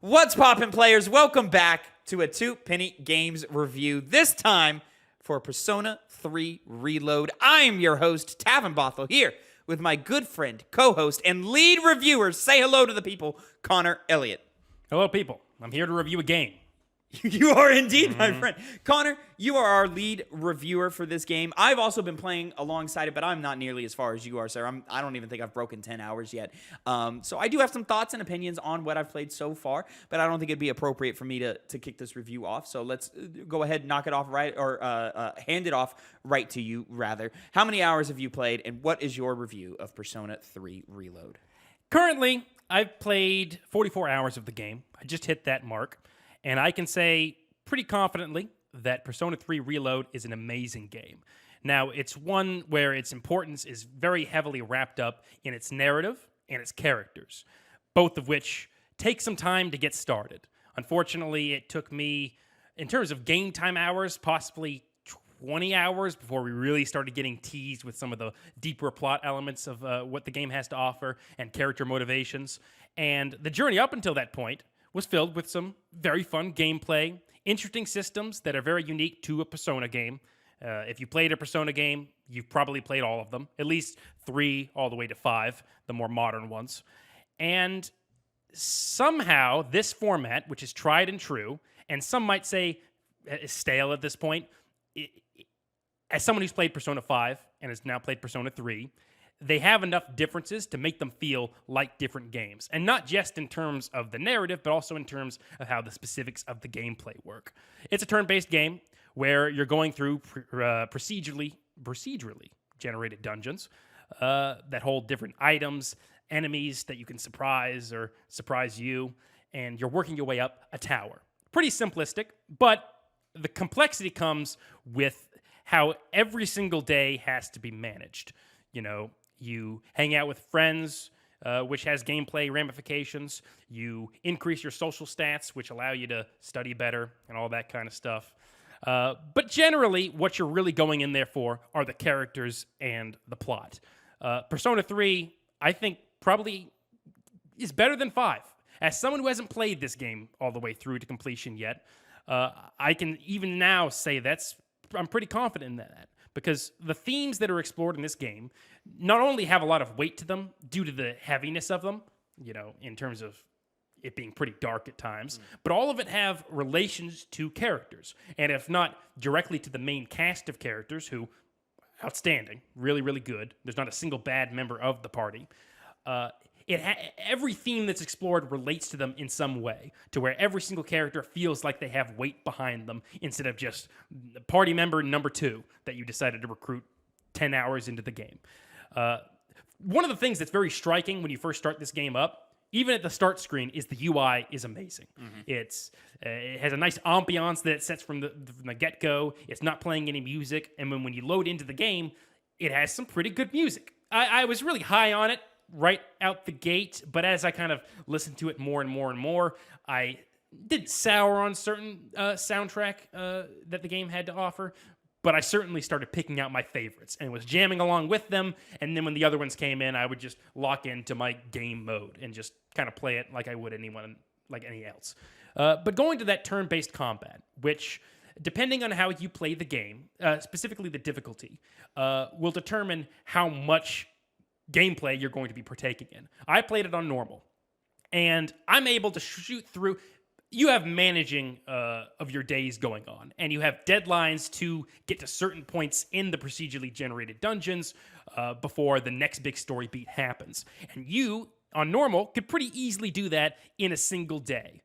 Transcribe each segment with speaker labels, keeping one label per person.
Speaker 1: What's poppin', players? Welcome back to a Two Penny Games review. This time for Persona 3 Reload. I am your host, Tavin Bothel, here with my good friend, co-host, and lead reviewer. Say hello to the people, Connor Elliott.
Speaker 2: Hello, people. I'm here to review a game.
Speaker 1: You are indeed, my friend. Connor, you are our lead reviewer for this game. I've also been playing alongside it, but I'm not nearly as far as you are, sir. I don't even think I've broken 10 hours yet. So I do have some thoughts and opinions on what I've played so far, but I don't think it'd be appropriate for me to kick this review off. So let's go ahead and knock it off right, or hand it off right to you, rather. How many hours have you played, and what is your review of Persona 3 Reload?
Speaker 2: Currently, I've played 44 hours of the game. I just hit that mark. And I can say pretty confidently that Persona 3 Reload is an amazing game. Now, it's one where its importance is very heavily wrapped up in its narrative and its characters, both of which take some time to get started. Unfortunately, it took me, in terms of game time hours, possibly 20 hours before we really started getting teased with some of the deeper plot elements of what the game has to offer and character motivations. And the journey up until that point was filled with some very fun gameplay, interesting systems that are very unique to a Persona game. If you played a Persona game, you've probably played all of them, at least 3 all the way to 5, the more modern ones. And somehow this format, which is tried and true, and some might say is stale at this point, as someone who's played Persona 5 and has now played Persona 3, they have enough differences to make them feel like different games. And not just in terms of the narrative, but also in terms of how the specifics of the gameplay work. It's a turn-based game where you're going through procedurally generated dungeons that hold different items, enemies that you can surprise or surprise you, and you're working your way up a tower. Pretty simplistic, but the complexity comes with how every single day has to be managed. You know, you hang out with friends, which has gameplay ramifications. You increase your social stats, which allow you to study better and all that kind of stuff. But generally, what you're really going in there for are the characters and the plot. Persona 3, I think, probably is better than 5. As someone who hasn't played this game all the way through to completion yet, I can even now say I'm pretty confident in that. Because the themes that are explored in this game not only have a lot of weight to them due to the heaviness of them, you know, in terms of it being pretty dark at times, but all of it have relations to characters. And if not directly to the main cast of characters, who, outstanding, really, really good. There's not a single bad member of the party. Every theme that's explored relates to them in some way, to where every single character feels like they have weight behind them instead of just party member number 2 that you decided to recruit 10 hours into the game. One of the things that's very striking when you first start this game up, even at the start screen, is the UI is amazing. Mm-hmm. It has a nice ambiance that it sets from the get-go. It's not playing any music, and when you load into the game, it has some pretty good music. I was really high on it right out the gate, but as I kind of listened to it more and more and more, I did sour on certain soundtrack that the game had to offer, but I certainly started picking out my favorites and was jamming along with them, and then when the other ones came in, I would just lock into my game mode and just kind of play it like I would like any else. But going to that turn-based combat, which, depending on how you play the game, specifically the difficulty, will determine how much gameplay you're going to be partaking in. I played it on normal, and I'm able to shoot through. You have managing of your days going on, and you have deadlines to get to certain points in the procedurally generated dungeons before the next big story beat happens. And you, on normal, could pretty easily do that in a single day.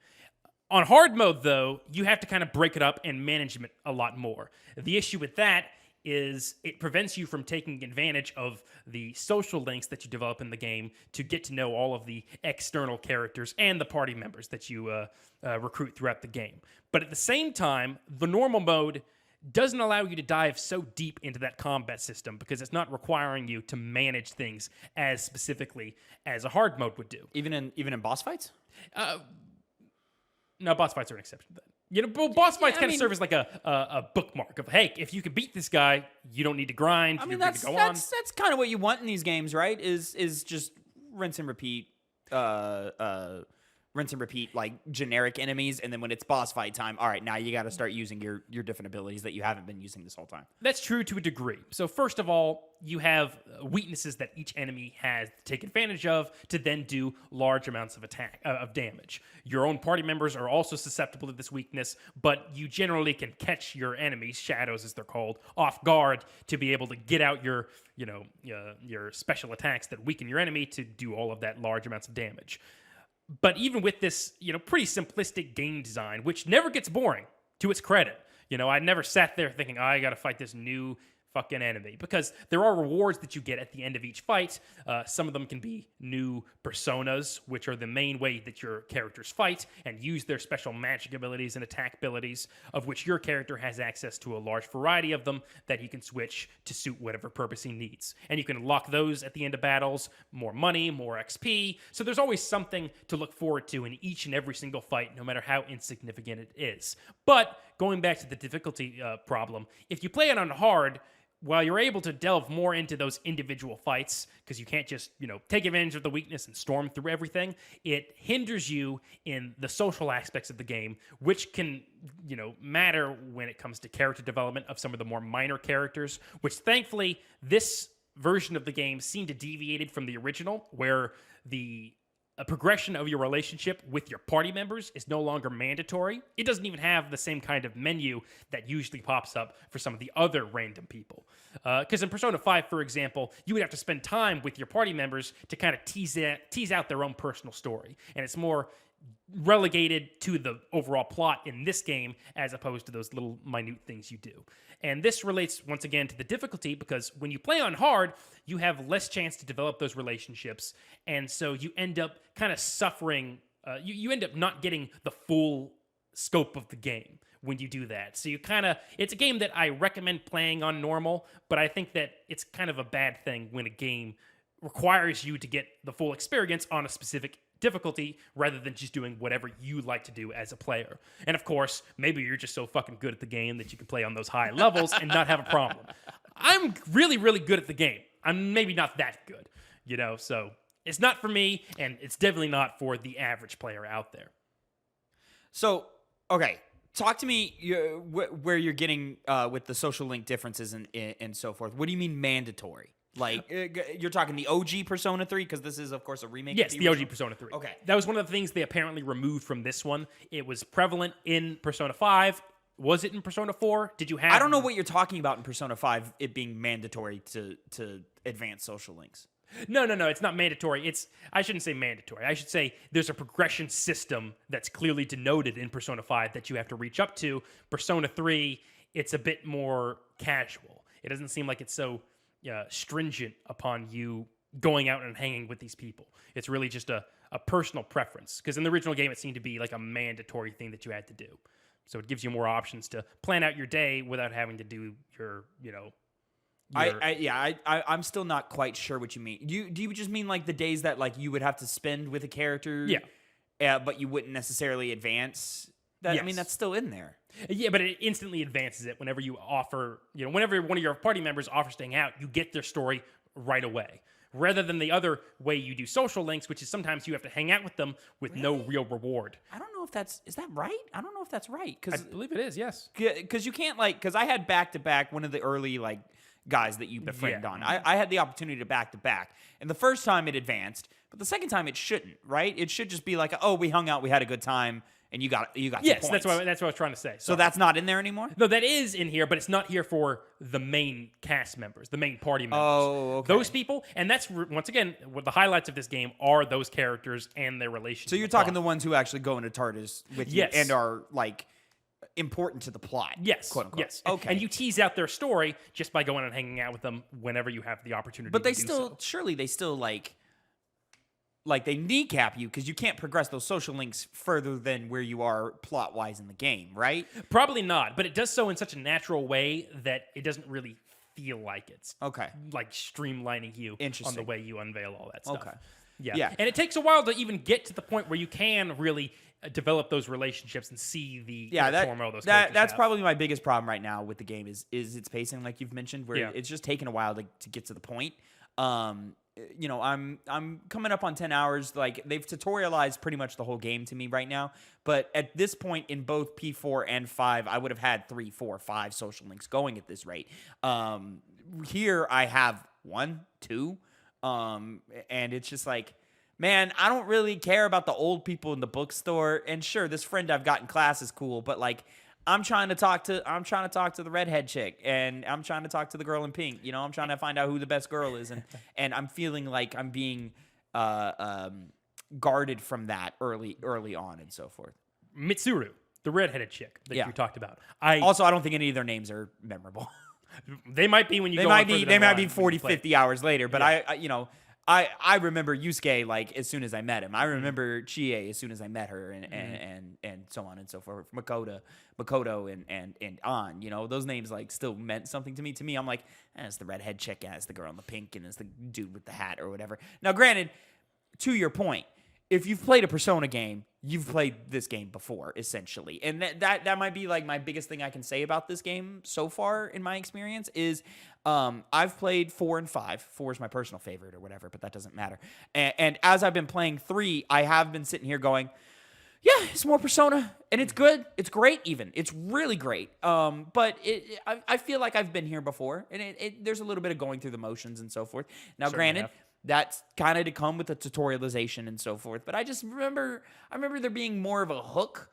Speaker 2: On hard mode, though, you have to kind of break it up and manage it a lot more. The issue with that is it prevents you from taking advantage of the social links that you develop in the game to get to know all of the external characters and the party members that you recruit throughout the game. But at the same time, the normal mode doesn't allow you to dive so deep into that combat system because it's not requiring you to manage things as specifically as a hard mode would do.
Speaker 1: Even in boss fights?
Speaker 2: No, boss fights are an exception to that. You know, boss fights kind of serve as like a bookmark of, hey, if you can beat this guy, you don't need to grind.
Speaker 1: I mean,
Speaker 2: you're good to go on.
Speaker 1: That's kind of what you want in these games, right? Is just rinse and repeat rinse and repeat like generic enemies, and then when it's boss fight time, all right, now you got to start using your different abilities that you haven't been using this whole time.
Speaker 2: That's true to a degree. So first of all, you have weaknesses that each enemy has to take advantage of to then do large amounts of damage. Your own party members are also susceptible to this weakness, but you generally can catch your enemies, shadows as they're called, off guard to be able to get out your special attacks that weaken your enemy to do all of that large amounts of damage. But even with this, pretty simplistic game design, which never gets boring, to its credit, I never sat there thinking, I got to fight this new fucking enemy, because there are rewards that you get at the end of each fight. Some of them can be new personas, which are the main way that your characters fight and use their special magic abilities and attack abilities, of which your character has access to a large variety of them that he can switch to suit whatever purpose he needs. And you can unlock those at the end of battles, more money, more XP. So there's always something to look forward to in each and every single fight, no matter how insignificant it is. But going back to the difficulty problem, if you play it on hard, while you're able to delve more into those individual fights, because you can't just, take advantage of the weakness and storm through everything, it hinders you in the social aspects of the game, which can, matter when it comes to character development of some of the more minor characters, which thankfully this version of the game seemed to deviated from the original, where the progression of your relationship with your party members is no longer mandatory. It doesn't even have the same kind of menu that usually pops up for some of the other random people. Because in Persona 5, for example, you would have to spend time with your party members to kind of tease out their own personal story. And it's more relegated to the overall plot in this game as opposed to those little minute things you do. And this relates once again to the difficulty, because when you play on hard, you have less chance to develop those relationships, and so you end up kind of suffering. You end up not getting the full scope of the game when you do that. So it's a game that I recommend playing on normal, but I think that it's kind of a bad thing when a game requires you to get the full experience on a specific difficulty rather than just doing whatever you like to do as a player. And of course, maybe you're just so fucking good at the game that you can play on those high levels and not have a problem. I'm really, really good at the game. I'm maybe not that good, so it's not for me, and it's definitely not for the average player out there.
Speaker 1: So, okay, talk to me where you're getting with the social link differences and so forth. What do you mean mandatory? Like, you're talking the OG Persona 3, because this is, of course, a remake?
Speaker 2: Yes,
Speaker 1: of
Speaker 2: the OG Persona 3.
Speaker 1: Okay.
Speaker 2: That was one of the things they apparently removed from this one. It was prevalent in Persona 5. Was it in Persona 4? Did you have...
Speaker 1: I don't know what you're talking about in Persona 5, it being mandatory to advance social links.
Speaker 2: No, it's not mandatory. I shouldn't say mandatory. I should say there's a progression system that's clearly denoted in Persona 5 that you have to reach up to. Persona 3, it's a bit more casual. It doesn't seem like it's so stringent upon you going out and hanging with these people. It's really just a personal preference, because in the original game it seemed to be like a mandatory thing that you had to do. So it gives you more options to plan out your day without having to do your
Speaker 1: I'm still not quite sure what you mean. Do you just mean like the days that like you would have to spend with a character? Yeah. But you wouldn't necessarily advance? Yes. I mean, that's still in there.
Speaker 2: Yeah, but it instantly advances it whenever you offer, whenever one of your party members offers to hang out, you get their story right away. Rather than the other way you do social links, which is sometimes you have to hang out with them with no real reward.
Speaker 1: I don't know if is that right? I don't know if that's right.
Speaker 2: I believe it is, yes.
Speaker 1: Because you can't because I had back-to-back one of the early guys that you befriend on. I had the opportunity to back-to-back. And the first time it advanced, but the second time it shouldn't, right? It should just be like, oh, we hung out, we had a good time, and you got
Speaker 2: yes,
Speaker 1: some
Speaker 2: that's
Speaker 1: points.
Speaker 2: what I was trying to say.
Speaker 1: So that's not in there anymore?
Speaker 2: No, that is in here, but it's not here for the main cast members, the main party members.
Speaker 1: Oh, okay.
Speaker 2: Those people, and that's, once again, what the highlights of this game are those characters and their relationship.
Speaker 1: So you're talking the ones who actually go into TARDIS with you and are, important to the plot.
Speaker 2: Yes.
Speaker 1: Quote unquote.
Speaker 2: Yes.
Speaker 1: Okay.
Speaker 2: And you tease out their story just by going and hanging out with them whenever you have the opportunity
Speaker 1: but they
Speaker 2: to do
Speaker 1: still,
Speaker 2: so.
Speaker 1: surely they still, they kneecap you because you can't progress those social links further than where you are plot-wise in the game, right?
Speaker 2: Probably not, but it does so in such a natural way that it doesn't really feel like it's streamlining you on the way you unveil all that stuff.
Speaker 1: Okay.
Speaker 2: Yeah. And it takes a while to even get to the point where you can really develop those relationships and see the form those characters
Speaker 1: that's
Speaker 2: have.
Speaker 1: probably my biggest problem right now with the game is its pacing, like you've mentioned, where it's just taking a while to get to the point. I'm coming up on 10 hours. Like, they've tutorialized pretty much the whole game to me right now. But at this point in both P4 and 5, I would have had 3, 4, 5 social links going at this rate. Here I have 1, 2, and it's just like, man, I don't really care about the old people in the bookstore. And sure, this friend I've got in class is cool, but like, I'm trying to talk to the redhead chick, and I'm trying to talk to the girl in pink. I'm trying to find out who the best girl is, and I'm feeling like I'm being guarded from that early on and so forth.
Speaker 2: Mitsuru, the redheaded chick that you talked about. I
Speaker 1: don't think any of their names are memorable.
Speaker 2: They might be when you
Speaker 1: they
Speaker 2: go
Speaker 1: might
Speaker 2: on
Speaker 1: be they might be 40,
Speaker 2: 50
Speaker 1: 50 hours later, but
Speaker 2: Yeah.
Speaker 1: I remember Yusuke like as soon as I met him. I remember Chie as soon as I met her, and so on and so forth. Makoto and An. Those names like still meant something to me. To me, I'm like, it's the redhead chick, it's the girl in the pink, and it's the dude with the hat or whatever. Now, granted, to your point, if you've played a Persona game, you've played this game before, essentially. And that might be like my biggest thing I can say about this game so far in my experience is I've played 4 and 5. 4 is my personal favorite or whatever, but that doesn't matter. And as I've been playing 3, I have been sitting here going, yeah, it's more Persona, and it's good. It's great even. It's really great. But I feel like I've been here before, and there's a little bit of going through the motions and so forth. Now, granted, that's kind of to come with the tutorialization and so forth. But I remember there being more of a hook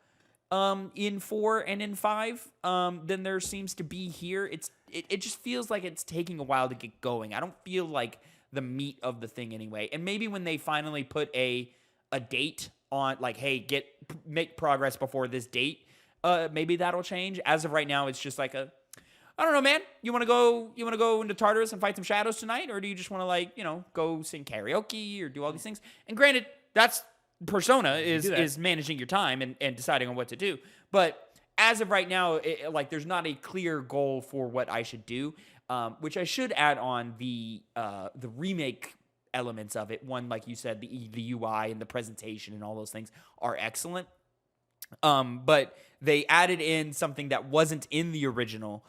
Speaker 1: in 4 and in 5 than there seems to be here. It just feels like it's taking a while to get going. I don't feel like the meat of the thing anyway. And maybe when they finally put a date on, like, hey, make progress before this date, maybe that'll change. As of right now, it's just like I don't know, man. You want to go into Tartarus and fight some shadows tonight, or do you just want to go sing karaoke or do all these things? And granted, that's Persona is managing your time and deciding on what to do. But as of right now, there's not a clear goal for what I should do, which I should add on the remake elements of it. One, like you said, the UI and the presentation and all those things are excellent. But they added in something that wasn't in the original,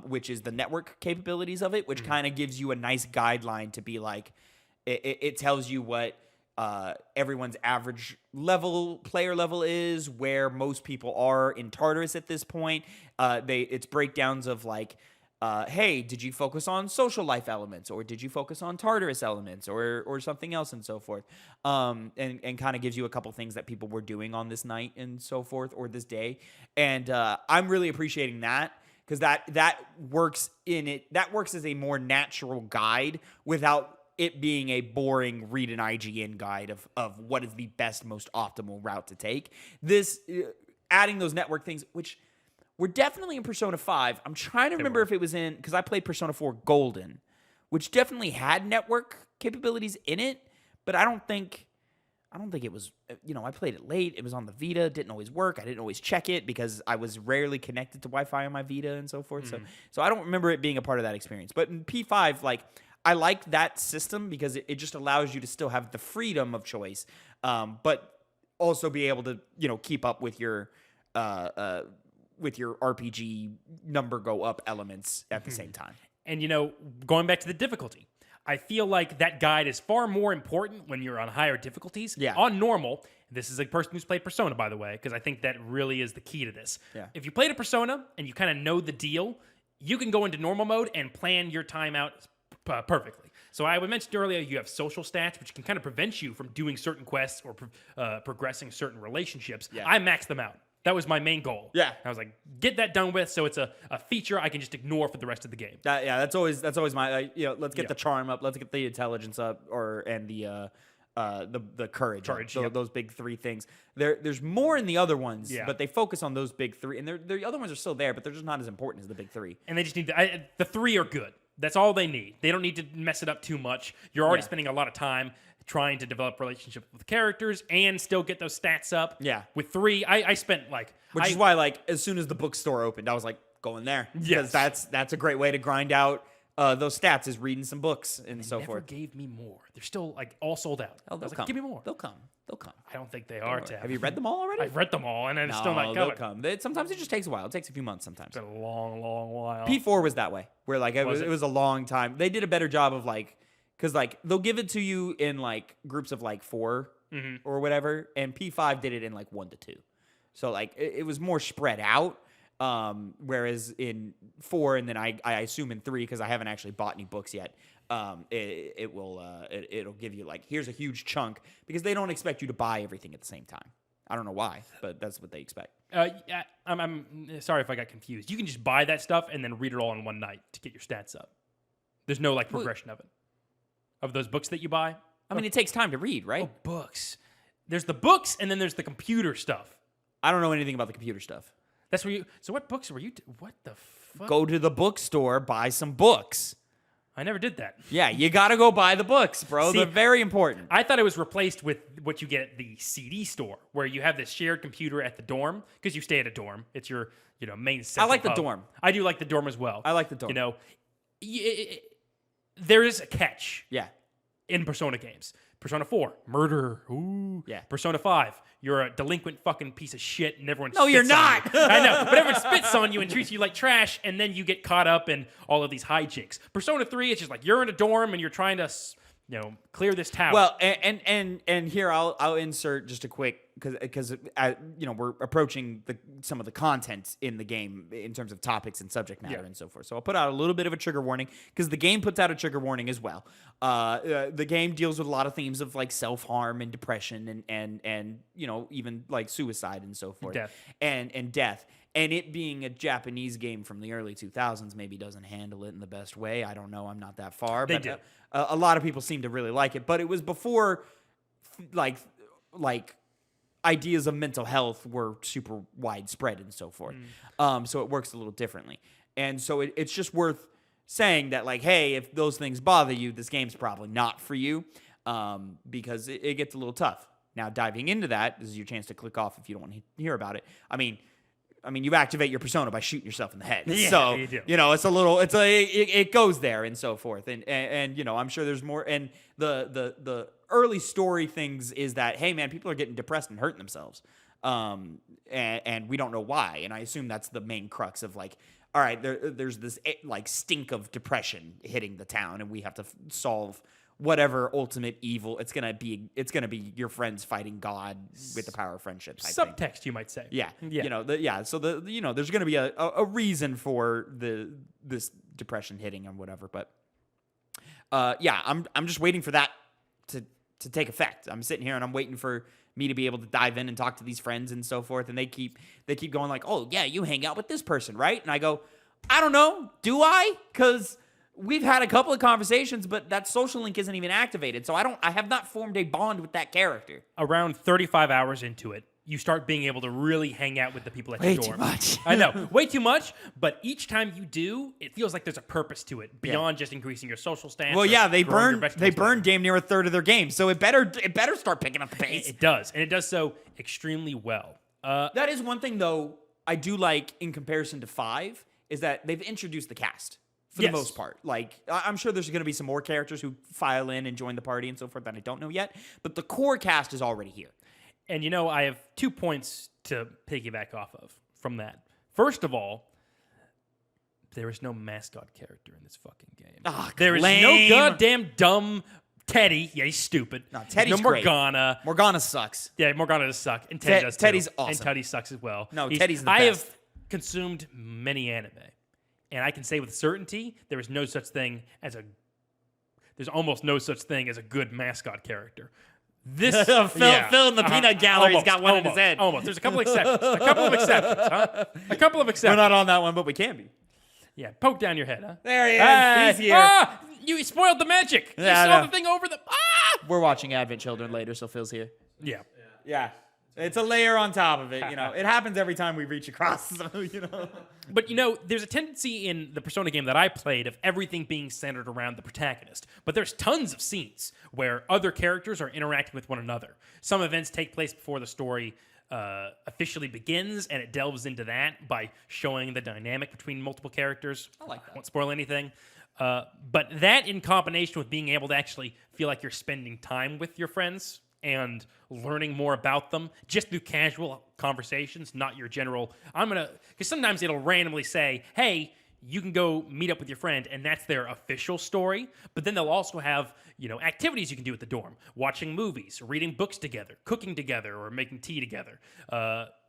Speaker 1: which is the network capabilities of it, which kind of gives you a nice guideline to be like, it tells you what everyone's average player level is, where most people are in Tartarus at this point. It's breakdowns of like, hey, did you focus on social life elements, or did you focus on Tartarus elements, or something else and so forth, and kind of gives you a couple things that people were doing on this night and so forth, or this day. And I'm really appreciating that, because that works as a more natural guide without it being a boring read an IGN guide of what is the best, most optimal route to take. This adding those network things, which were definitely in Persona 5. I'm trying to remember if it was in, because I played Persona 4 Golden, which definitely had network capabilities in it, but I don't think it was, I played it late. It was on the Vita. Didn't always work. I didn't always check it because I was rarely connected to Wi-Fi on my Vita and so forth. So I don't remember it being a part of that experience. But in P5, I like that system because it just allows you to still have the freedom of choice, but also be able to, keep up with your RPG number go up elements at the same time.
Speaker 2: And, going back to the difficulty, I feel like that guide is far more important when you're on higher difficulties.
Speaker 1: Yeah.
Speaker 2: On normal, this is a person who's played Persona, by the way, because I think that really is the key to this.
Speaker 1: Yeah.
Speaker 2: If you played a Persona and you kind of know the deal, you can go into normal mode and plan your time out perfectly. So I mentioned earlier, you have social stats, which can kind of prevent you from doing certain quests or progressing certain relationships.
Speaker 1: Yeah.
Speaker 2: I maxed them out. That was my main goal.
Speaker 1: Yeah.
Speaker 2: I was like, get that done with, so it's a feature I can just ignore for the rest of the game.
Speaker 1: That's always my let's get the charm up, let's get the intelligence up, and the courage. Those big 3 things. There's more in the other ones, but they focus on those big 3, and the other ones are still there, but they're just not as important as the big 3.
Speaker 2: And they just need the 3 are good. That's all they need. They don't need to mess it up too much. You're already spending a lot of time trying to develop relationships with characters and still get those stats up.
Speaker 1: Yeah.
Speaker 2: With 3, I spent
Speaker 1: which is why as soon as the bookstore opened, I was like, going there. Because that's a great way to grind out those stats, is reading some books and so forth.
Speaker 2: They never gave me more. They're still all sold out.
Speaker 1: Oh, they'll come.
Speaker 2: Give me more.
Speaker 1: They'll come.
Speaker 2: I don't think they are, Tab.
Speaker 1: Have you read them all already?
Speaker 2: I've read them all, and it's still not
Speaker 1: they'll
Speaker 2: coming.
Speaker 1: come. Sometimes it just takes a while. It takes a few months sometimes.
Speaker 2: It's been a long, long while.
Speaker 1: P4 was that way, where it was a long time. They did a better job of because like they'll give it to you in like groups of like 4 or whatever, and P5 did it in like 1 to 2. So like it was more spread out. Whereas in 4 and then I assume in 3, because I haven't actually bought any books yet, it'll give you like, here's a huge chunk, because they don't expect you to buy everything at the same time. I don't know why, but that's what they expect.
Speaker 2: Yeah, I'm sorry if I got confused. You can just buy that stuff and then read it all in one night to get your stats up. There's no like progression of it. Of those books that you buy?
Speaker 1: I mean, it takes time to read, right?
Speaker 2: Oh, books. There's the books and then there's the computer stuff.
Speaker 1: I don't know anything about the computer stuff.
Speaker 2: That's where you. So what books were you? What the fuck?
Speaker 1: Go to the bookstore, buy some books.
Speaker 2: I never did that.
Speaker 1: Yeah, you gotta go buy the books, bro.
Speaker 2: See,
Speaker 1: they're very important.
Speaker 2: I thought it was replaced with what you get at the CD store, where you have this shared computer at the dorm, because you stay at a dorm. It's your main.
Speaker 1: I like the dorm.
Speaker 2: I do like the dorm as well.
Speaker 1: I like the dorm.
Speaker 2: There is a catch.
Speaker 1: Yeah.
Speaker 2: In Persona games. Persona 4, murder. Ooh.
Speaker 1: Yeah.
Speaker 2: Persona 5, you're a delinquent fucking piece of shit and everyone
Speaker 1: No, you're not.
Speaker 2: I know, but everyone spits on you and treats you like trash, and then you get caught up in all of these hijinks. Persona 3, it's just like you're in a dorm and you're trying to, clear this tower.
Speaker 1: Well, and here I'll insert just a quick, because we're approaching some of the content in the game in terms of topics and subject matter and so forth. So I'll put out a little bit of a trigger warning, because the game puts out a trigger warning as well. The game deals with a lot of themes of like self-harm and depression and even like suicide and so forth.
Speaker 2: Death.
Speaker 1: And death. And it being a Japanese game from the early 2000s maybe doesn't handle it in the best way. I don't know. I'm not that far.
Speaker 2: They
Speaker 1: but
Speaker 2: do.
Speaker 1: A lot of people seem to really like it. But it was before like ideas of mental health were super widespread and so forth. So it works a little differently. And so it's just worth saying that, like, hey, if those things bother you, this game's probably not for you, because it gets a little tough. Now, diving into that, this is your chance to click off if you don't want to hear about it. I mean, you activate your persona by shooting yourself in the head.
Speaker 2: Yeah,
Speaker 1: so,
Speaker 2: you do.
Speaker 1: it goes there and so forth. And I'm sure there's more. And the early story things is that, hey, man, people are getting depressed and hurting themselves. And we don't know why. And I assume that's the main crux of like, all right, there's this like stink of depression hitting the town, and we have to solve whatever ultimate evil. It's gonna be your friends fighting God with the power of friendship.
Speaker 2: Subtext, you might say.
Speaker 1: Yeah.
Speaker 2: Yeah.
Speaker 1: So there's gonna be a reason for this depression hitting and whatever. But I'm just waiting for that to take effect. I'm sitting here and I'm waiting for me to be able to dive in and talk to these friends and so forth. And they keep going like, oh yeah, you hang out with this person, right? And I go, I don't know, do I? Because we've had a couple of conversations, but that social link isn't even activated. So I have not formed a bond with that character.
Speaker 2: Around 35 hours into it, you start being able to really hang out with the people at your dorm.
Speaker 1: Way too much.
Speaker 2: I know, way too much. But each time you do, it feels like there's a purpose to it beyond just increasing your social stance.
Speaker 1: Well, yeah, they
Speaker 2: burn
Speaker 1: damn near a third of their game, so it better start picking up the pace.
Speaker 2: It does, and it does so extremely well.
Speaker 1: That is one thing, though, I do like in comparison to 5, is that they've introduced the cast for the most part. Like, I'm sure there's going to be some more characters who file in and join the party and so forth that I don't know yet, but the core cast is already here.
Speaker 2: And I have 2 points to piggyback off of from that. First of all, there is no mascot character in this fucking game.
Speaker 1: Oh,
Speaker 2: there is no goddamn dumb Teddy. Yeah, he's stupid.
Speaker 1: No, Teddy's
Speaker 2: no Morgana.
Speaker 1: Great. Morgana sucks.
Speaker 2: Yeah, Morgana does suck. And Teddy does too.
Speaker 1: Teddy's awesome.
Speaker 2: And Teddy sucks as well.
Speaker 1: No, Teddy's the best.
Speaker 2: I have consumed many anime. And I can say with certainty, there's almost no such thing as a good mascot character. Phil
Speaker 1: in the peanut gallery's got one in his head.
Speaker 2: Almost. There's a couple exceptions. A couple of exceptions.
Speaker 1: We're not on that one, but we can be.
Speaker 2: Yeah, poke down your head, huh?
Speaker 1: There he is. He's here.
Speaker 2: You spoiled the magic.
Speaker 1: Yeah,
Speaker 2: you saw the thing over the...
Speaker 1: We're watching Advent Children later, so Phil's here.
Speaker 2: Yeah.
Speaker 1: It's a layer on top of it, It happens every time we reach across, so,
Speaker 2: But, there's a tendency in the Persona game that I played of everything being centered around the protagonist. But there's tons of scenes where other characters are interacting with one another. Some events take place before the story officially begins, and it delves into that by showing the dynamic between multiple characters.
Speaker 1: I like that.
Speaker 2: Won't spoil anything. But that in combination with being able to actually feel like you're spending time with your friends and learning more about them just through casual conversations, not your general, because sometimes it'll randomly say, hey, you can go meet up with your friend, and that's their official story. But then they'll also have, activities you can do at the dorm, watching movies, reading books together, cooking together, or making tea together,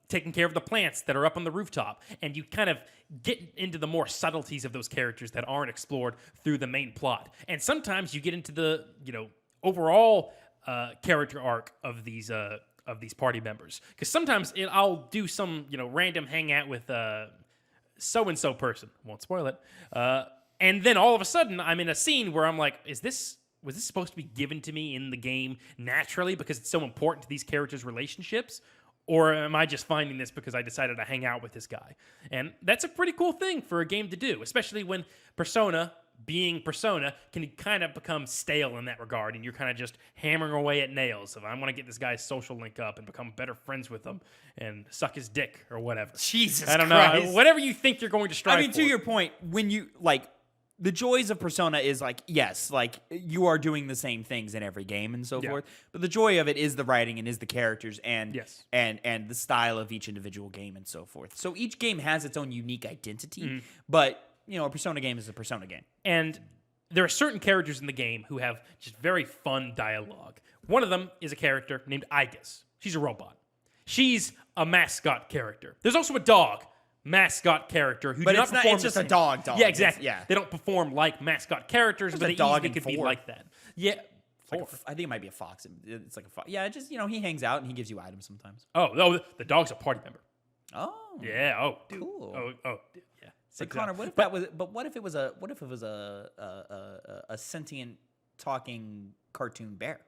Speaker 2: taking care of the plants that are up on the rooftop. And you kind of get into the more subtleties of those characters that aren't explored through the main plot. And sometimes you get into the, overall character arc of these party members. Because sometimes I'll do some, random hangout with so-and-so person. Won't spoil it. And then all of a sudden, I'm in a scene where I'm like, was this supposed to be given to me in the game naturally because it's so important to these characters' relationships? Or am I just finding this because I decided to hang out with this guy? And that's a pretty cool thing for a game to do, especially when Persona, being Persona, can kind of become stale in that regard, and you're kind of just hammering away at nails of, I want to get this guy's social link up and become better friends with him and suck his dick or whatever.
Speaker 1: Jesus
Speaker 2: I don't
Speaker 1: Christ.
Speaker 2: know. Whatever you think you're going to strive for.
Speaker 1: To your point, when you, the joys of Persona is yes, you are doing the same things in every game and so forth. But the joy of it is the writing and is the characters and and the style of each individual game and so forth. So each game has its own unique identity, but a Persona game is a Persona game.
Speaker 2: And there are certain characters in the game who have just very fun dialogue. One of them is a character named Aigis. She's a robot. She's a mascot character. There's also a dog mascot character who do not perform
Speaker 1: it's just a dog.
Speaker 2: Yeah, exactly. They don't perform like mascot characters, but
Speaker 1: a
Speaker 2: they
Speaker 1: dog
Speaker 2: easily could be
Speaker 1: 4.
Speaker 2: like that. Yeah.
Speaker 1: I think it might be a fox. It's like a fox. Yeah, just he hangs out and he gives you items sometimes.
Speaker 2: Oh, the dog's a party member.
Speaker 1: Oh.
Speaker 2: Yeah. Oh, dude.
Speaker 1: Cool.
Speaker 2: Oh, dude. Yeah.
Speaker 1: So Connor, what if it was a sentient talking cartoon bear?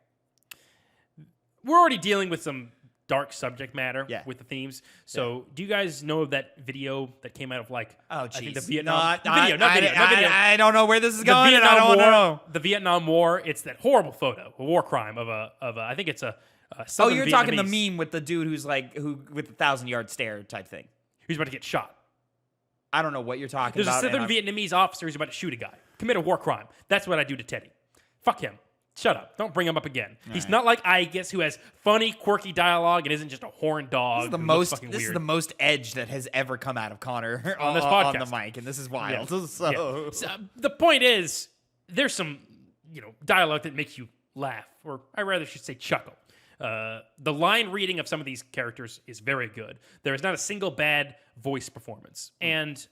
Speaker 2: We're already dealing with some dark subject matter with the themes. So, do you guys know of that video that came out of
Speaker 1: Oh, geez.
Speaker 2: I think the Vietnam video?
Speaker 1: I don't know where this is going. And I don't know.
Speaker 2: The Vietnam War. It's that horrible photo, a war crime of a. I think it's a.
Speaker 1: Oh, you're talking the meme with the dude who's with the 1,000-yard stare type thing.
Speaker 2: Who's about to get shot.
Speaker 1: I don't know what you're talking about.
Speaker 2: There's a Southern Vietnamese officer who's about to shoot a guy. Commit a war crime. That's what I do to Teddy. Fuck him. Shut up. Don't bring him up again. He's not like Aigis, who has funny, quirky dialogue and isn't just a horned dog.
Speaker 1: This is the most edge that has ever come out of Connor
Speaker 2: on this podcast.
Speaker 1: On the mic, and this is wild.
Speaker 2: Yeah.
Speaker 1: So
Speaker 2: the point is, there's some dialogue that makes you laugh, or I rather should say chuckle. The line reading of some of these characters is very good. There is not a single bad voice performance. And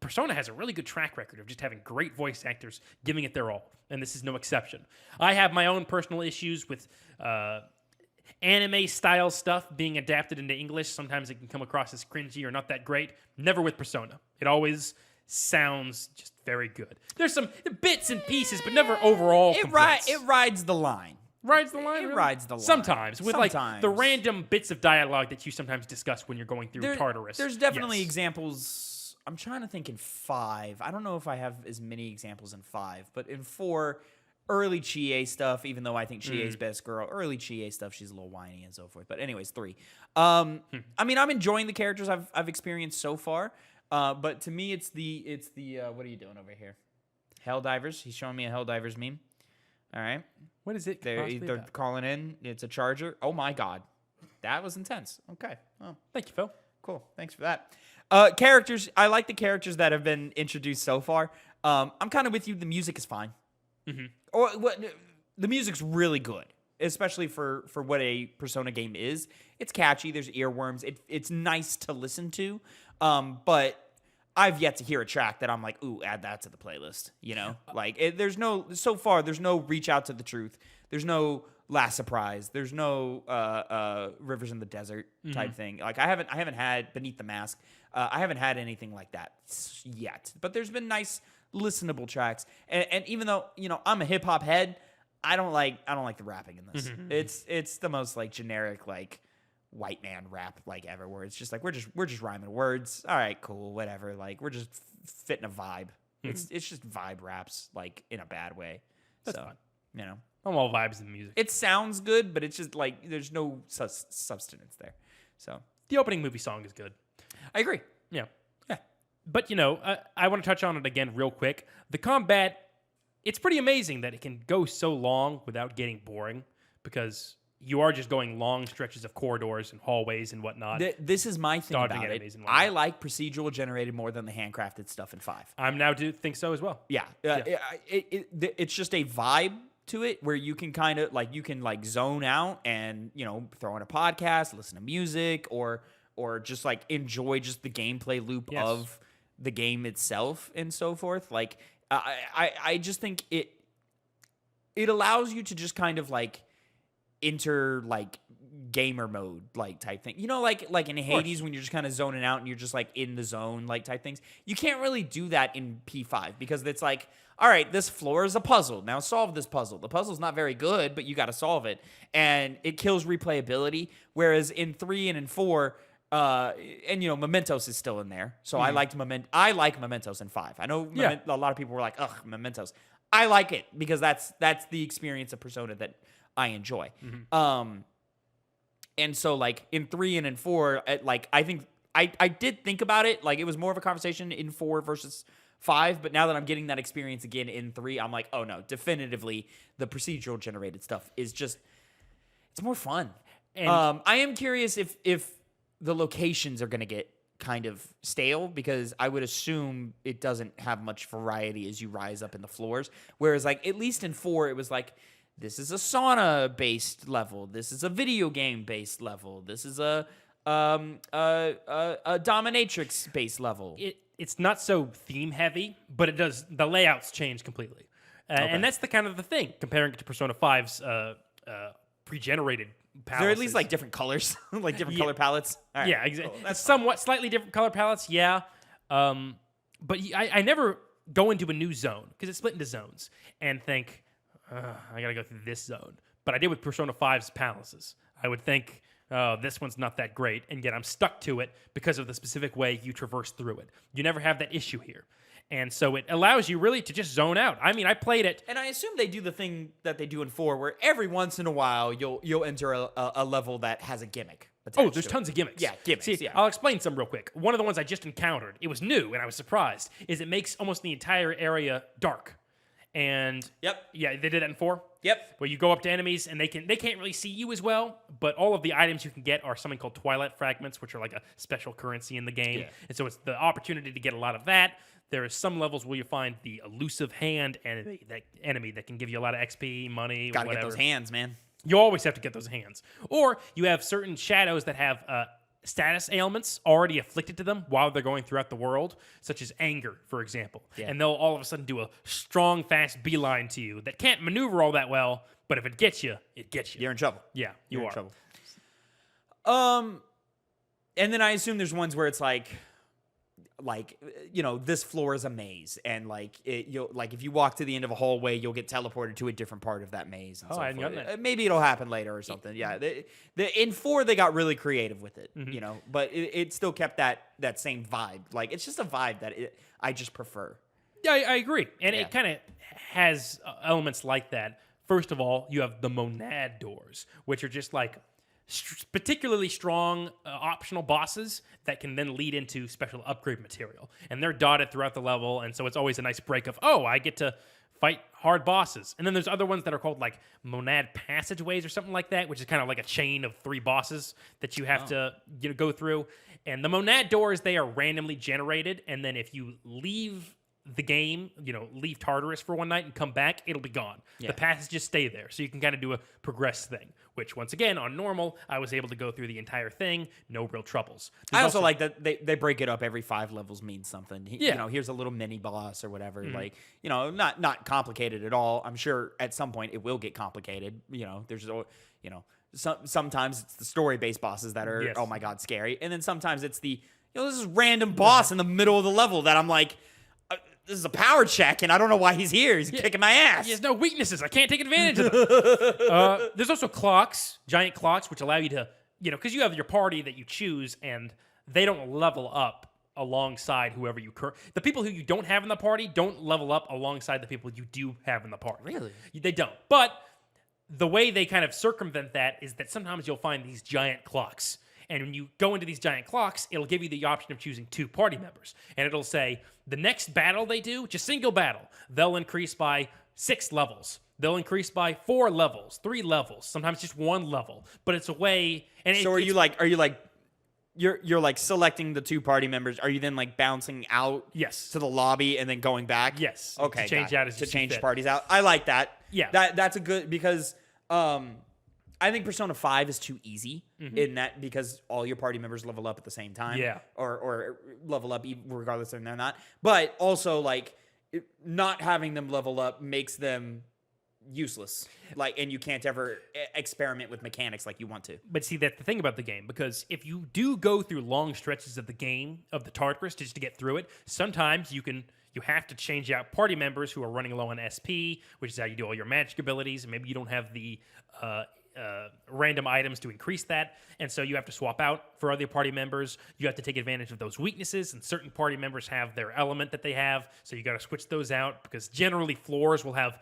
Speaker 2: Persona has a really good track record of just having great voice actors giving it their all. And this is no exception. I have my own personal issues with anime-style stuff being adapted into English. Sometimes it can come across as cringy or not that great. Never with Persona. It always sounds just very good. There's some bits and pieces, but never overall complaints.
Speaker 1: It rides the line.
Speaker 2: Rides the line?
Speaker 1: It
Speaker 2: really?
Speaker 1: rides the line.
Speaker 2: Sometimes. With the random bits of dialogue that you sometimes discuss when you're going through Tartarus.
Speaker 1: There's definitely examples. I'm trying to think in 5. I don't know if I have as many examples in 5, but in 4, early Chie stuff, even though I think Chie's best girl, early Chie stuff, she's a little whiny and so forth. But anyways, 3. I mean, I'm enjoying the characters I've experienced so far. But to me, it's the what are you doing over here? Helldivers. He's showing me a Helldivers meme. All right.
Speaker 2: What is it?
Speaker 1: They're calling in. It's a charger. Oh, my God. That was intense. Okay. Well,
Speaker 2: thank you, Phil.
Speaker 1: Cool. Thanks for that. Characters. I like the characters that have been introduced so far. I'm kind of with you. The music is fine. The music's really good, especially for what a Persona game is. It's catchy. There's earworms. It's nice to listen to. But I've yet to hear a track that I'm like, ooh, add that to the playlist. There's no Reach Out to the Truth. There's no Last Surprise. There's no Rivers in the Desert type thing. Like I haven't had Beneath the Mask. I haven't had anything like that yet. But there's been nice listenable tracks. And even though I'm a hip hop head, I don't like the rapping in this. It's the most generic white man rap ever, where it's just we're just rhyming words. All right, cool, whatever. We're just fitting a vibe. It's just vibe raps in a bad way.
Speaker 2: That's
Speaker 1: so,
Speaker 2: fun. I'm all vibes in music.
Speaker 1: It sounds good, but it's just there's no substance there. So
Speaker 2: the opening movie song is good.
Speaker 1: I agree.
Speaker 2: Yeah. But I want to touch on it again real quick. The combat, it's pretty amazing that it can go so long without getting boring, because you are just going long stretches of corridors and hallways and whatnot.
Speaker 1: This is my thing
Speaker 2: Dodging
Speaker 1: about it.
Speaker 2: enemies and whatnot.
Speaker 1: I like procedural generated more than the handcrafted stuff in 5.
Speaker 2: I'm now do think so as well.
Speaker 1: Yeah. It's just a vibe to it where you can kind of like, you can like zone out and, you know, throw on a podcast, listen to music, or just like enjoy just the gameplay loop
Speaker 2: Yes.
Speaker 1: of the game itself and so forth. Like, I just think it allows you to just kind of like enter like gamer mode like type thing, you know, like in Hades when you're just kind of zoning out and you're just like in the zone like type things. You can't really do that in P5 because it's like, all right, this floor is a puzzle, now solve this puzzle. The puzzle's not very good, but you got to solve it, and it kills replayability. Whereas in 3 and in 4, and you know, Mementos is still in there, so I like Mementos in 5. I know a lot of people were like, ugh, Mementos. I like it because that's the experience of Persona that I enjoy. And so like in 3 and in 4, like I think I did think about it. Like it was more of a conversation in 4 versus 5, but now that I'm getting that experience again in 3, I'm like, oh no, definitively the procedural generated stuff is just, it's more fun.
Speaker 2: And
Speaker 1: I am curious if the locations are going to get kind of stale, because I would assume it doesn't have much variety as you rise up in the floors. Whereas like at least in 4, it was like, this is a sauna-based level. This is a video game-based level. This is a dominatrix-based level.
Speaker 2: It's not so theme-heavy, but it does. The layouts change completely, and that's the kind of the thing comparing it to Persona 5's pre-generated palaces.
Speaker 1: They're at least like different colors, like different color palettes. All right,
Speaker 2: yeah, exactly.
Speaker 1: cool. That's
Speaker 2: somewhat slightly different color palettes, yeah. But I never go into a new zone because it's split into zones and think, I gotta go through this zone. But I did with Persona 5's palaces. I would think, oh, this one's not that great, and yet I'm stuck to it because of the specific way you traverse through it. You never have that issue here. And so it allows you really to just zone out. I mean, I played it.
Speaker 1: And I assume they do the thing that they do in 4, where every once in a while you'll enter a level that has a gimmick.
Speaker 2: Oh, there's tons of gimmicks.
Speaker 1: Yeah, gimmicks.
Speaker 2: See,
Speaker 1: yeah.
Speaker 2: I'll explain some real quick. One of the ones I just encountered, it was new, and I was surprised, is it makes almost the entire area dark. And yeah, they did that in 4.
Speaker 1: Yep.
Speaker 2: Where you go up to enemies and they can't really see you as well, but all of the items you can get are something called Twilight Fragments, which are like a special currency in the game. Yeah. And so it's the opportunity to get a lot of that. There are some levels where you find the elusive hand enemy that can give you a lot of XP, money,
Speaker 1: Gotta
Speaker 2: whatever.
Speaker 1: get those hands, man.
Speaker 2: You always have to get those hands. Or you have certain shadows that have status ailments already afflicted to them while they're going throughout the world, such as anger, for example. Yeah. And they'll all of a sudden do a strong, fast beeline to you that can't maneuver all that well, but if it gets you, it gets you.
Speaker 1: You're in trouble.
Speaker 2: Yeah,
Speaker 1: You're in trouble. And then I assume there's ones where it's like, you know, this floor is a maze, and like if you walk to the end of a hallway, you'll get teleported to a different part of that maze. And
Speaker 2: I hadn't gotten that.
Speaker 1: Maybe it'll happen later or something. Yeah, in 4 they got really creative with it, you know, but it still kept that same vibe. Like it's just a vibe that I just prefer.
Speaker 2: Yeah, I agree, and it kind of has elements like that. First of all, you have the monad doors, which are just like particularly strong optional bosses that can then lead into special upgrade material. And they're dotted throughout the level, and so it's always a nice break of, oh, I get to fight hard bosses. And then there's other ones that are called like monad passageways or something like that, which is kind of like a chain of 3 bosses that you have to go through. And the monad doors, they are randomly generated, and then if you leave the game, leave Tartarus for one night and come back, it'll be gone. Yeah. The passages stay there, so you can kind of do a progress thing, which once again, on normal, I was able to go through the entire thing, no real troubles.
Speaker 1: I also like that they break it up. Every 5 levels means something. Here's a little mini boss or whatever. Like, not complicated at all. I'm sure at some point it will get complicated. There's sometimes it's the story-based bosses that are, oh my God, scary. And then sometimes it's the, this is random boss in the middle of the level that I'm like, this is a power check, and I don't know why he's here. He's kicking my ass.
Speaker 2: He has no weaknesses. I can't take advantage of them. There's also clocks, giant clocks, which allow you to, because you have your party that you choose, and they don't level up alongside whoever you the people who you don't have in the party don't level up alongside the people you do have in the party.
Speaker 1: Really?
Speaker 2: They don't. But the way they kind of circumvent that is that sometimes you'll find these giant clocks. And when you go into these giant clocks, it'll give you the option of choosing 2 party members. And it'll say, the next battle they do, just single battle, they'll increase by 6 levels. They'll increase by 4 levels, 3 levels, sometimes just 1 level. But it's a way. And
Speaker 1: So are you like you're like selecting the 2 party members? Are you then like bouncing out
Speaker 2: Yes.
Speaker 1: to the lobby and then going back?
Speaker 2: Yes.
Speaker 1: Okay.
Speaker 2: To change
Speaker 1: got it.
Speaker 2: out as you
Speaker 1: to
Speaker 2: see
Speaker 1: change
Speaker 2: fit.
Speaker 1: parties out. I like that.
Speaker 2: Yeah.
Speaker 1: That's a good because I think Persona 5 is too easy in that because all your party members level up at the same time.
Speaker 2: Yeah.
Speaker 1: Or level up regardless if they're not. But also like not having them level up makes them useless. Like, and you can't ever experiment with mechanics like you want to.
Speaker 2: But see, that's the thing about the game, because if you do go through long stretches of the game, of the Tartarus, just to get through it, sometimes you have to change out party members who are running low on SP, which is how you do all your magic abilities, and maybe you don't have the random items to increase that, and so you have to swap out for other party members. You have to take advantage of those weaknesses, and certain party members have their element that they have, so you got to switch those out, because generally floors will have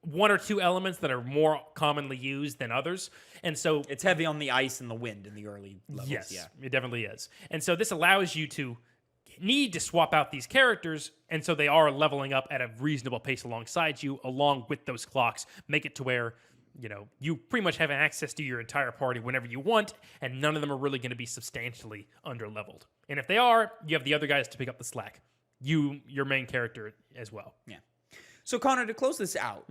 Speaker 2: 1 or 2 elements that are more commonly used than others. And so
Speaker 1: It's heavy on the ice and the wind in the early levels.
Speaker 2: yes,
Speaker 1: Yeah.
Speaker 2: it definitely is. And so this allows you to need to swap out these characters, and so they are leveling up at a reasonable pace alongside you, along with those clocks. Make it to where, you pretty much have access to your entire party whenever you want, and none of them are really going to be substantially under-leveled. And if they are, you have the other guys to pick up the slack. Your main character as well.
Speaker 1: Yeah. So, Connor, to close this out,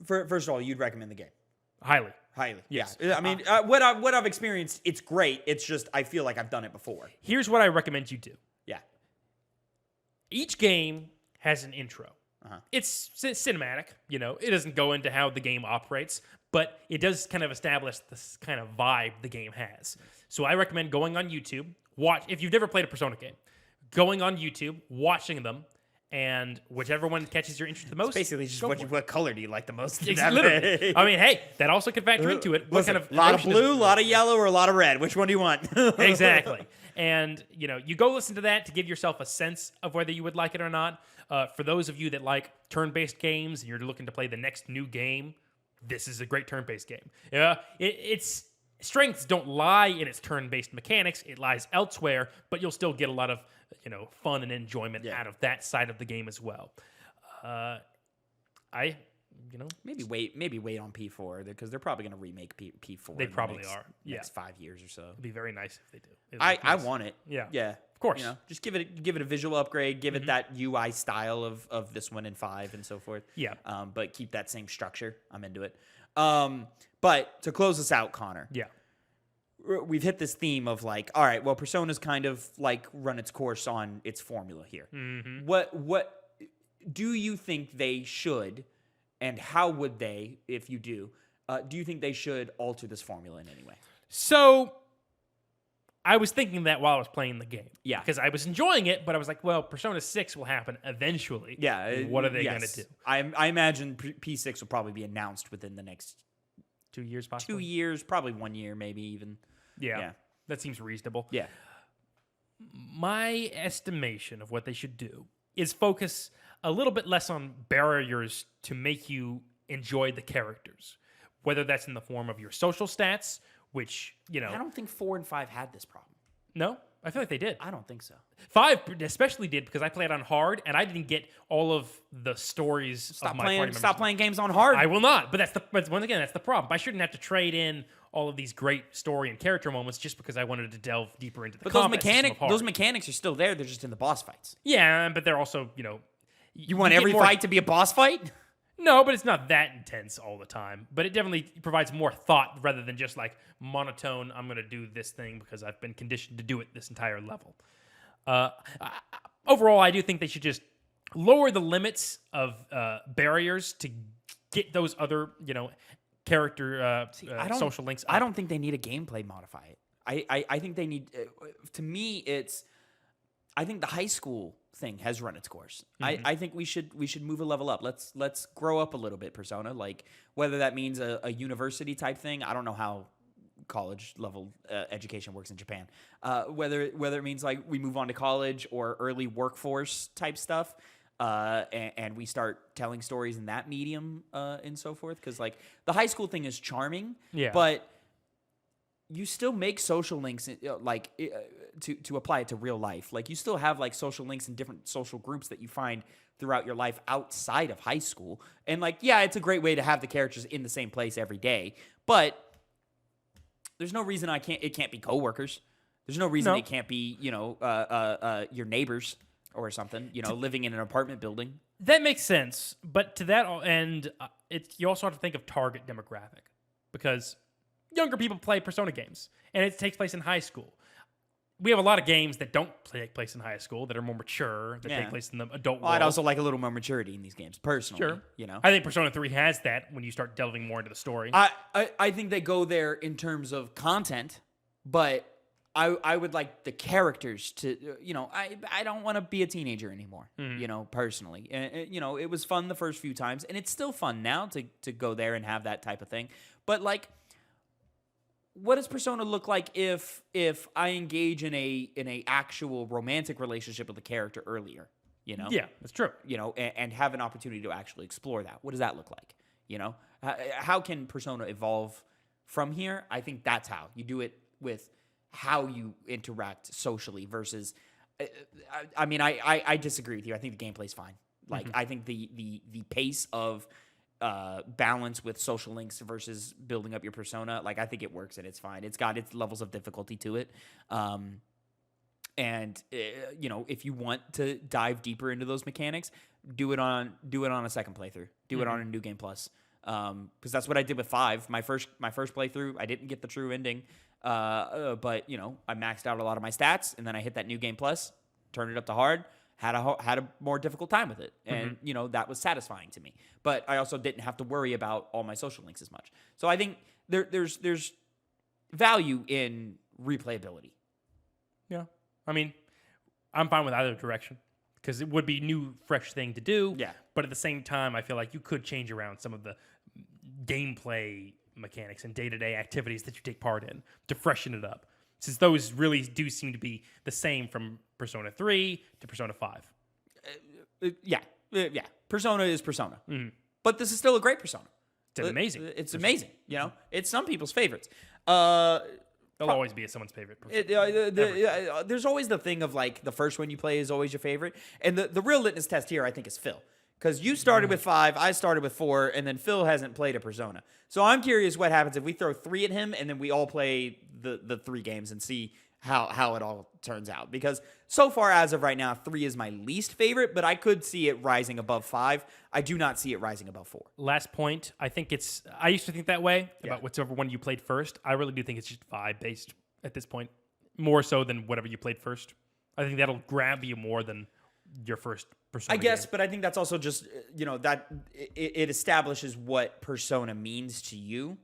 Speaker 1: first of all, you'd recommend the game?
Speaker 2: Highly.
Speaker 1: Highly.
Speaker 2: Yes.
Speaker 1: Yeah. I mean, what I've experienced, it's great. It's just I feel like I've done it before.
Speaker 2: Here's what I recommend you do.
Speaker 1: Yeah.
Speaker 2: Each game has an intro. It's cinematic, It doesn't go into how the game operates, but it does kind of establish this kind of vibe the game has. So I recommend going on YouTube, if you've never played a Persona game, going on YouTube, watching them, and whichever one catches your interest the most.
Speaker 1: Basically, just what color do you like the most?
Speaker 2: Literally. I mean, hey, that also could factor into it. What kind of
Speaker 1: a lot of
Speaker 2: emotion
Speaker 1: blue, a lot of yellow, or a lot of red? Which one do you want?
Speaker 2: Exactly. And, you go listen to that to give yourself a sense of whether you would like it or not. For those of you that like turn-based games and you're looking to play the next new game, this is a great turn-based game. Its strengths don't lie in its turn-based mechanics. It lies elsewhere, but you'll still get a lot of, fun and enjoyment out of that side of the game as well.
Speaker 1: Maybe wait on P4 because they're probably going to remake P4.
Speaker 2: They probably are.
Speaker 1: Next 5 years or so.
Speaker 2: It'd be very nice if they do.
Speaker 1: I want it.
Speaker 2: Yeah.
Speaker 1: Yeah.
Speaker 2: Of course.
Speaker 1: Just give it a visual upgrade, give it that UI style of this one in 5 and so forth.
Speaker 2: Yeah.
Speaker 1: But keep that same structure. I'm into it. But to close this out, Connor.
Speaker 2: Yeah.
Speaker 1: We've hit this theme of like, all right, well, Persona's kind of like run its course on its formula here.
Speaker 2: Mm-hmm.
Speaker 1: What do you think they should, and how would they, if you do you think they should alter this formula in any way?
Speaker 2: So I was thinking that while I was playing the game.
Speaker 1: Yeah.
Speaker 2: Because I was enjoying it, but I was like, well, Persona 6 will happen eventually.
Speaker 1: Yeah.
Speaker 2: What are they going to do?
Speaker 1: I imagine P6 will probably be announced within the next
Speaker 2: 2 years, possibly?
Speaker 1: 2 years, probably 1 year, maybe even.
Speaker 2: Yeah. That seems reasonable.
Speaker 1: Yeah.
Speaker 2: My estimation of what they should do is focus a little bit less on barriers to make you enjoy the characters, whether that's in the form of your social stats, which,
Speaker 1: I don't think 4 and 5 had this problem.
Speaker 2: No? I feel like they did.
Speaker 1: I don't think so.
Speaker 2: 5 especially did because I played on hard and I didn't get all of the stories of my party members.
Speaker 1: Stop playing games on hard.
Speaker 2: I will not. But once again, that's the problem. I shouldn't have to trade in all of these great story and character moments just because I wanted to delve deeper into the
Speaker 1: But
Speaker 2: combat system of hard.
Speaker 1: those mechanics are still there. They're just in the boss fights.
Speaker 2: Yeah, but they're also,
Speaker 1: You want every fight to be a boss fight?
Speaker 2: No, but it's not that intense all the time. But it definitely provides more thought rather than just like monotone, I'm going to do this thing because I've been conditioned to do it this entire level. Overall, I do think they should just lower the limits of barriers to get those other, character social links up.
Speaker 1: I don't think they need a gameplay modify it. I think they need, to me, I think the high school thing has run its course. Mm-hmm. I think we should move a level up. Let's grow up a little bit, Persona. Like whether that means a university type thing. I don't know how college level education works in Japan. Whether it means like we move on to college or early workforce type stuff. And we start telling stories in that medium and so forth. Because like the high school thing is charming,
Speaker 2: yeah.
Speaker 1: But you still make social links to apply it to real life. Like you still have like social links in different social groups that you find throughout your life outside of high school. And like, yeah, it's a great way to have the characters in the same place every day, but there's no reason it can't be coworkers. There's no reason it can't be, your neighbors or something, living in an apartment building.
Speaker 2: That makes sense. But to that end, you also have to think of target demographic because younger people play Persona games, and it takes place in high school. We have a lot of games that don't take place in high school that are more mature, that take place in the adult world.
Speaker 1: I'd also like a little more maturity in these games, personally.
Speaker 2: Sure. I think Persona 3 has that when you start delving more into the story.
Speaker 1: I think they go there in terms of content, but I would like the characters to, I don't want to be a teenager anymore, personally. It was fun the first few times, and it's still fun now to go there and have that type of thing. But, like, what does Persona look like if I engage in a actual romantic relationship with a character earlier?
Speaker 2: Yeah, that's true.
Speaker 1: And have an opportunity to actually explore that. What does that look like? How can Persona evolve from here? I think that's how you do it with how you interact socially versus. I disagree with you. I think the gameplay's fine. Like I think the pace of balance with social links versus building up your persona, like I think it works and it's fine. It's got its levels of difficulty to it, and if you want to dive deeper into those mechanics, do it on a second playthrough. Do it on a New Game Plus, because that's what I did with 5. My first playthrough, I didn't get the true ending, but I maxed out a lot of my stats, and then I hit that New Game Plus, turned it up to hard. Had a more difficult time with it, and that was satisfying to me. But I also didn't have to worry about all my social links as much. So I think there's value in replayability.
Speaker 2: Yeah, I'm fine with either direction because it would be new, fresh thing to do.
Speaker 1: Yeah,
Speaker 2: but at the same time, I feel like you could change around some of the gameplay mechanics and day-to-day activities that you take part in to freshen it up, since those really do seem to be the same from Persona 3 to Persona 5.
Speaker 1: Yeah. Persona is Persona. Mm-hmm. But this is still a great Persona.
Speaker 2: It's amazing.
Speaker 1: It's amazing. It's some people's favorites.
Speaker 2: It'll always be someone's favorite Persona.
Speaker 1: There's always the thing of, like, the first one you play is always your favorite. And the real litmus test here, I think, is Phil. Because you started with 5, I started with 4, and then Phil hasn't played a Persona. So I'm curious what happens if we throw 3 at him, and then we all play the 3 games and see how it all turns out. Because so far, as of right now, 3 is my least favorite, but I could see it rising above 5. I do not see it rising above 4.
Speaker 2: Last point, I used to think that way about whichever one you played first. I really do think it's just vibe-based at this point, more so than whatever you played first. I think that'll grab you more than your first Persona.
Speaker 1: I guess,
Speaker 2: game.
Speaker 1: But I think that's also just, that it establishes what Persona means to you,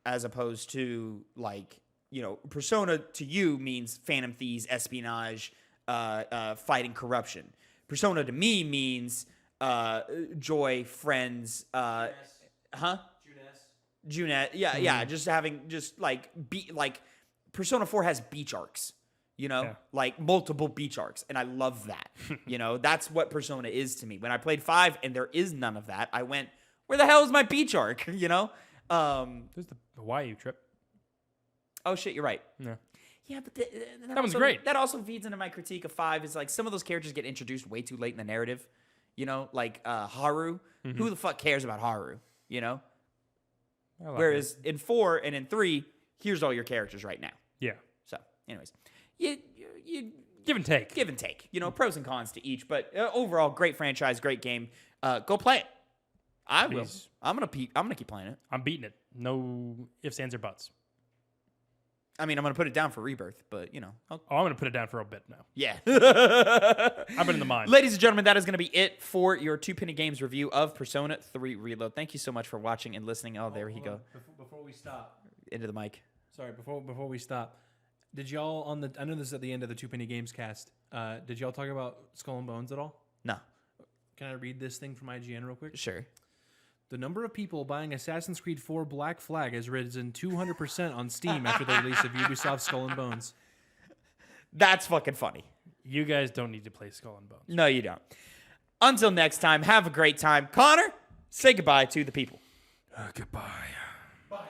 Speaker 1: as opposed to, like, Persona to you means Phantom Thieves, espionage, fighting corruption. Persona to me means joy, friends, Junette. Yeah, Persona 4 has beach arcs. Like multiple beach arcs. And I love that. That's what Persona is to me. When I played 5 and there is none of that, I went, where the hell is my beach arc?
Speaker 2: There's the Hawaii trip.
Speaker 1: Oh, shit, you're right.
Speaker 2: Yeah.
Speaker 1: Yeah, but
Speaker 2: that one's great.
Speaker 1: That also feeds into my critique of 5 is, like, some of those characters get introduced way too late in the narrative. Like Haru. Who the fuck cares about Haru? Whereas in 4 and in 3, here's all your characters right now.
Speaker 2: Yeah.
Speaker 1: So, anyways. You
Speaker 2: give and take.
Speaker 1: Give and take. Pros and cons to each, but overall, great franchise, great game. Go play it. I will. I'm gonna keep playing it.
Speaker 2: I'm beating it. No ifs, ands, or buts.
Speaker 1: I'm gonna put it down for Rebirth, but
Speaker 2: I'm gonna put it down for a bit now.
Speaker 1: Yeah.
Speaker 2: I've been in the mind.
Speaker 1: Ladies and gentlemen, that is gonna be it for your 2 Penny Games review of Persona 3 Reload. Thank you so much for watching and listening. Oh, there he go.
Speaker 3: Before we stop.
Speaker 1: Into the mic.
Speaker 3: Sorry, before we stop. Did y'all I know this is at the end of the 2 Penny Games cast. Did y'all talk about Skull and Bones at all?
Speaker 1: No.
Speaker 3: Can I read this thing from IGN real quick?
Speaker 1: Sure.
Speaker 3: The number of people buying Assassin's Creed 4 Black Flag has risen 200% on Steam after the release of Ubisoft's Skull and Bones.
Speaker 1: That's fucking funny.
Speaker 2: You guys don't need to play Skull and Bones.
Speaker 1: No, you don't. Until next time, have a great time. Connor, say goodbye to the people.
Speaker 2: Goodbye.
Speaker 3: Bye.